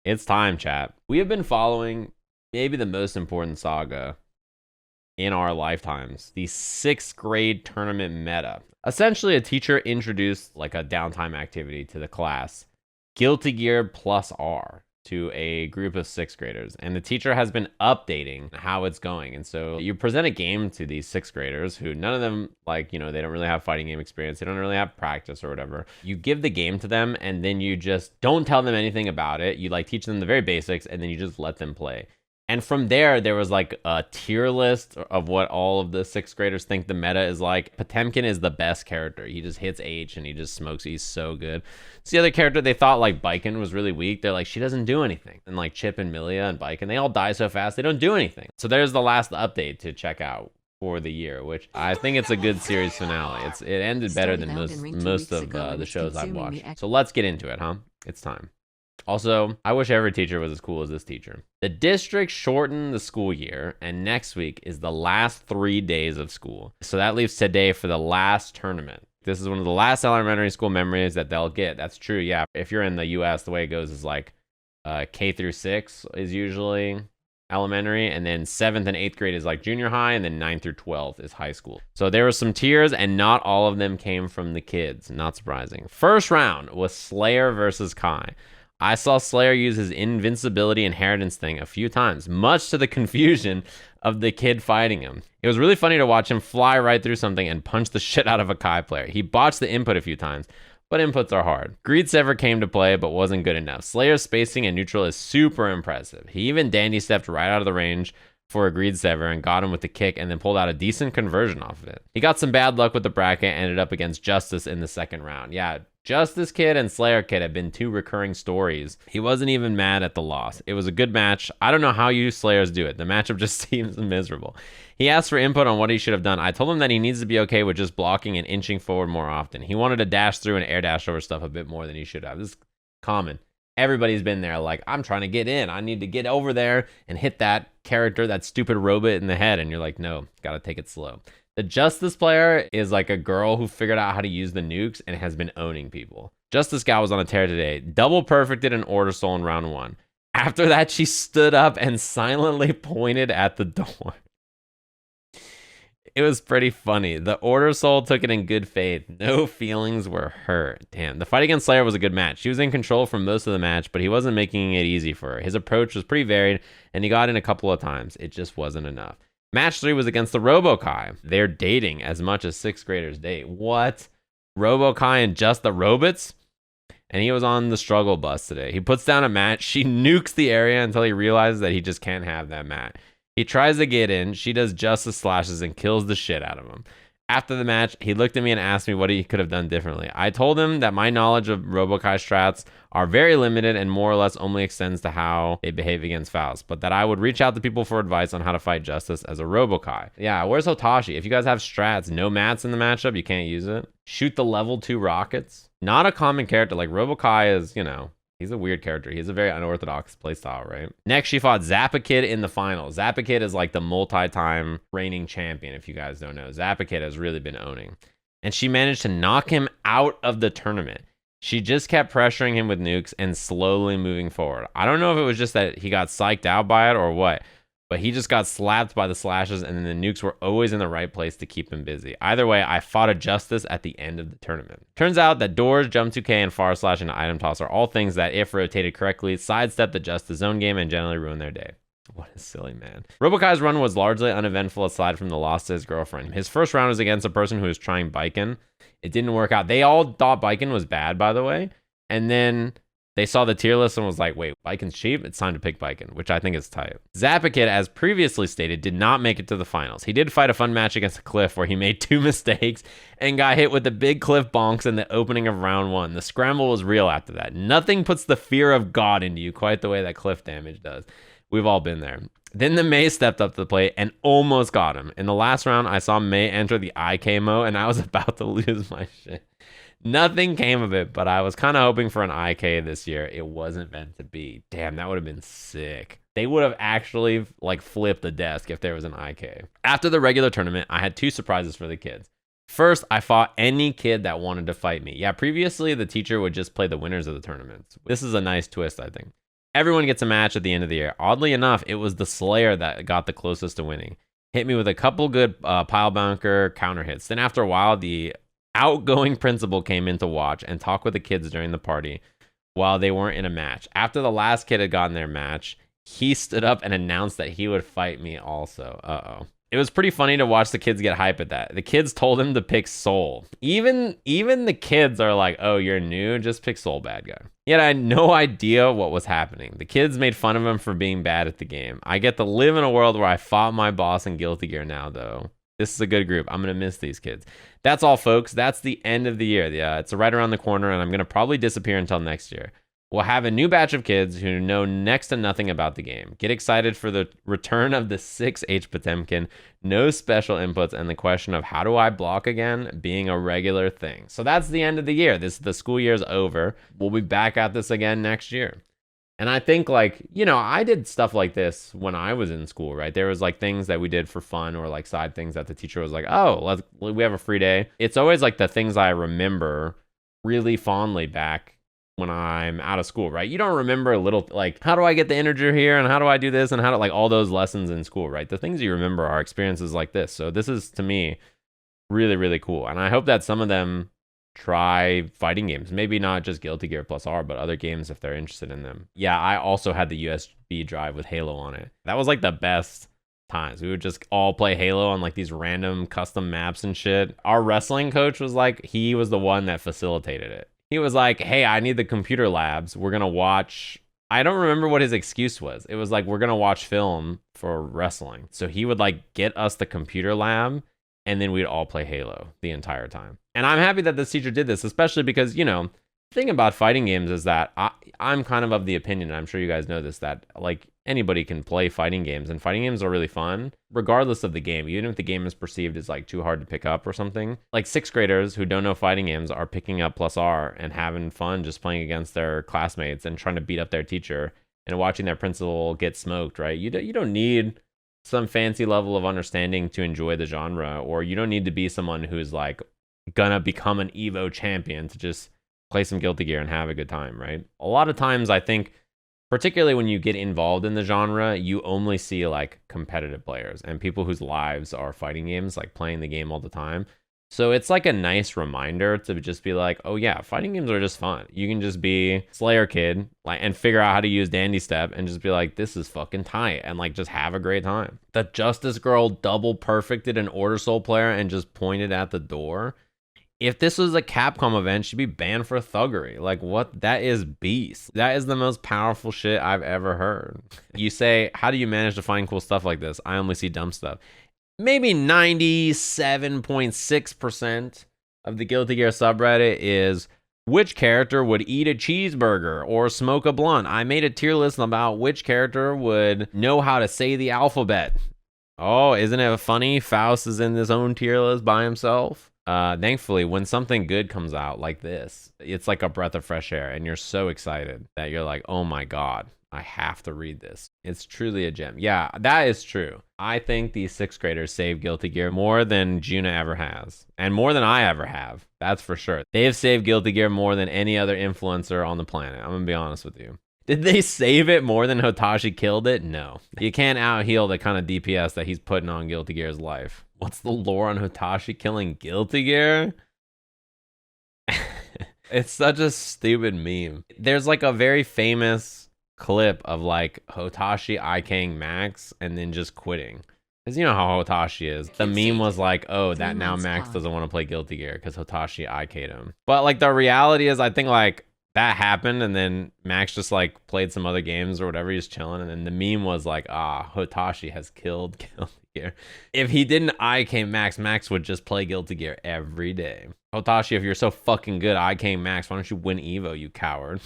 It's time, chat. We have been following maybe the most important saga in our lifetimes, the 6th grade tournament meta. Essentially, a teacher introduced like a downtime activity to the class, Guilty Gear plus R, to a group of 6th graders. And the teacher has been updating how it's going. And so you present a game to these 6th graders who none of them, like, they don't really have fighting game experience. They don't really have practice or whatever. You give the game to them and then you just don't tell them anything about it. You like teach them the very basics and then you just let them play. And from there was like a tier list of what all of the 6th graders think the meta is like. Potemkin is the best character. He just hits H and he just smokes. He's so good. It's the other character they thought like Biken was really weak. They're like, she doesn't do anything. And like Chip and Milia and Biken, they all die so fast, they don't do anything. So there's the last update to check out for the year, which I think it's a good series finale. It ended better than most of the shows I've watched. So let's get into it, huh? It's time. Also, I wish every teacher was as cool as this teacher. The district shortened the school year, and next week is the last 3 days of school. So that leaves today for the last tournament. This is one of the last elementary school memories that they'll get. That's true, yeah. If you're in the US, the way it goes is like K through 6 is usually elementary, and then 7th and 8th grade is like junior high, and then 9th through 12th is high school. So there were some tiers, and not all of them came from the kids. Not surprising. First round was Slayer versus Kai. I saw Slayer use his invincibility inheritance thing a few times, much to the confusion of the kid fighting him. It was really funny to watch him fly right through something and punch the shit out of a Kai player. He botched the input a few times, but inputs are hard. Greed Sever came to play, but wasn't good enough. Slayer's spacing and neutral is super impressive. He even dandy stepped right out of the range for a Greed Sever and got him with the kick and then pulled out a decent conversion off of it. He got some bad luck with the bracket and ended up against Justice in the second round. Yeah, Justice Kid and Slayer Kid have been 2 recurring stories. He wasn't even mad at the loss. It was a good match. I don't know how you Slayers do it. The matchup just seems miserable. He asked for input on what he should have done. I told him that he needs to be okay with just blocking and inching forward more often. He wanted to dash through and air dash over stuff a bit more than he should have. This is common. Everybody's been there like, I'm trying to get in. I need to get over there and hit that character, that stupid robot in the head. And you're like, no, gotta take it slow. The Justice player is like a girl who figured out how to use the nukes and has been owning people. Justice Gal was on a tear today. Double perfected an Order Soul in round 1. After that, she stood up and silently pointed at the door. It was pretty funny. The Order Soul took it in good faith. No feelings were hurt. Damn, the fight against Slayer was a good match. She was in control for most of the match, but he wasn't making it easy for her. His approach was pretty varied, and he got in a couple of times. It just wasn't enough. Match 3 was against the Robo-Kai. They're dating as much as 6th graders date. What? Robo-Kai and just the robots? And he was on the struggle bus today. He puts down a mat. She nukes the area until he realizes that he just can't have that mat. He tries to get in. She does justice slashes and kills the shit out of him. After the match, he looked at me and asked me what he could have done differently. I told him that my knowledge of Robo-Kai strats are very limited and more or less only extends to how they behave against Faust, but that I would reach out to people for advice on how to fight Justice as a Robo-Kai. Yeah, where's Hotashi? If you guys have strats, no mats in the matchup, you can't use it. Shoot the level 2 rockets. Not a common character. Like Robo-Kai is, he's a weird character. He's a very unorthodox playstyle, right? Next, she fought Zappa Kid in the finals. Zappa Kid is like the multi-time reigning champion, if you guys don't know. Zappa Kid has really been owning. And she managed to knock him out of the tournament. She just kept pressuring him with nukes and slowly moving forward. I don't know if it was just that he got psyched out by it or what, but he just got slapped by the slashes and then the nukes were always in the right place to keep him busy. Either way, I fought a Justice at the end of the tournament. Turns out that doors, jump 2K, and far slash and item toss are all things that, if rotated correctly, sidestep the Justice zone game and generally ruin their day. What a silly man. Robokai's run was largely uneventful aside from the loss to his girlfriend. His first round was against a person who was trying Biken. It didn't work out. They all thought Biken was bad, by the way. And then they saw the tier list and was like, wait, Biken's cheap? It's time to pick Biken, which I think is tight. Zappa Kid, as previously stated, did not make it to the finals. He did fight a fun match against Cliff where he made 2 mistakes and got hit with the big Cliff bonks in the opening of round 1. The scramble was real after that. Nothing puts the fear of God into you quite the way that Cliff damage does. We've all been there. Then the Mei stepped up to the plate and almost got him. In the last round, I saw Mei enter the IK mode and I was about to lose my shit. Nothing came of it, but I was kind of hoping for an IK this year. It wasn't meant to be. Damn, that would have been sick. They would have actually flipped the desk if there was an IK. After the regular tournament, I had 2 surprises for the kids. First, I fought any kid that wanted to fight me. Yeah, previously the teacher would just play the winners of the tournaments. This is a nice twist, I think. Everyone gets a match at the end of the year. Oddly enough, it was the Slayer that got the closest to winning. Hit me with a couple good pile bunker counter hits. Then after a while, the outgoing principal came in to watch and talk with the kids during the party while they weren't in a match. After the last kid had gotten their match, he stood up and announced that he would fight me also. Uh-oh. It was pretty funny to watch the kids get hype at that. The kids told him to pick Soul. Even the kids are like, oh, you're new? Just pick Soul, bad guy. Yet I had no idea what was happening. The kids made fun of him for being bad at the game. I get to live in a world where I fought my boss in Guilty Gear now, though. This is a good group. I'm going to miss these kids. That's all, folks. That's the end of the year. Yeah, it's right around the corner, and I'm going to probably disappear until next year. We'll have a new batch of kids who know next to nothing about the game. Get excited for the return of the 6H Potemkin, no special inputs, and the question of how do I block again being a regular thing. So that's the end of the year. The school year's over. We'll be back at this again next year. And I think, like, you know, I did stuff like this when I was in school, right? There was like things that we did for fun or like side things that the teacher was like, oh, we have a free day. It's always like the things I remember really fondly back when I'm out of school, right? You don't remember a little, like, how do I get the integer here and how do I do this and how to, like, all those lessons in school, right? The things you remember are experiences like this. So this is, to me, really, really cool. And I hope that some of them try fighting games. Maybe not just Guilty Gear plus R, but other games if they're interested in them. Yeah, I also had the USB drive with Halo on it. That was like the best times. We would just all play Halo on like these random custom maps and shit. Our wrestling coach was like, he was the one that facilitated it. He was like, hey, I need the computer labs. We're going to watch. I don't remember what his excuse was. It was like, we're going to watch film for wrestling. So he would like get us the computer lab and then we'd all play Halo the entire time. And I'm happy that this teacher did this, especially because, you know, the thing about fighting games is that I'm kind of the opinion, and I'm sure you guys know this, that like anybody can play fighting games, and fighting games are really fun regardless of the game, even if the game is perceived as like too hard to pick up or something. Like 6th graders who don't know fighting games are picking up plus R and having fun just playing against their classmates and trying to beat up their teacher and watching their principal get smoked, right? You don't need some fancy level of understanding to enjoy the genre, or you don't need to be someone who's like gonna become an Evo champion to just play some Guilty Gear and have a good time, right? A lot of times I think, particularly when you get involved in the genre, you only see like competitive players and people whose lives are fighting games, like playing the game all the time. So it's like a nice reminder to just be like, oh yeah, fighting games are just fun. You can just be Slayer kid like and figure out how to use Dandy Step and just be like, this is fucking tight, and like just have a great time. The Justice Girl double perfected an Order Soul player and just pointed at the door. If this was a Capcom event, she'd be banned for thuggery. Like, what? That is beast. That is the most powerful shit I've ever heard. You say, how do you manage to find cool stuff like this? I only see dumb stuff. Maybe 97.6% of the Guilty Gear subreddit is, which character would eat a cheeseburger or smoke a blunt? I made a tier list about which character would know how to say the alphabet. Oh, isn't it funny? Faust is in his own tier list by himself. Thankfully, when something good comes out like this, it's like a breath of fresh air, and you're so excited that you're like, oh my God, I have to read this. It's truly a gem. Yeah, that is true. I think these 6th graders saved Guilty Gear more than Juna ever has, and more than I ever have. That's for sure. They have saved Guilty Gear more than any other influencer on the planet. I'm gonna be honest with you. Did they save it more than Hotashi killed it? No. You can't out-heal the kind of DPS that he's putting on Guilty Gear's life. What's the lore on Hotashi killing Guilty Gear? It's such a stupid meme. There's like a very famous clip of like Hotashi IKing Max and then just quitting. Because you know how Hotashi is. The meme was like, oh, that now Max doesn't want to play Guilty Gear because Hotashi IK'd him. But like the reality is, I think like that happened and then Max just like played some other games or whatever, he's chilling, and then the meme was like, Hotashi has killed Guilty Gear. If he didn't IK Max, Max would just play Guilty Gear every day. Hotashi, if you're so fucking good IK Max, why don't you win Evo, you coward?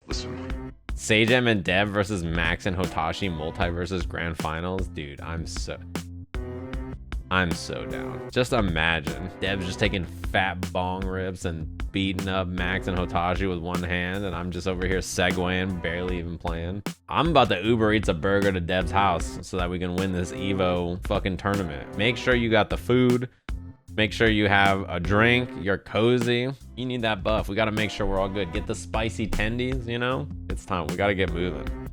Listen. Sajam and Dev versus Max and Hotashi multiversus grand finals. Dude, I'm so down. Just imagine Dev's just taking fat bong rips and beating up Max and Hotashi with one hand, and I'm just over here segueing, barely even playing. I'm about to Uber Eats a burger to Dev's house so that we can win this Evo fucking tournament. Make sure you got the food. Make sure you have a drink. You're cozy. You need that buff. We got to make sure we're all good. Get the spicy tendies, you know? It's time. We got to get moving.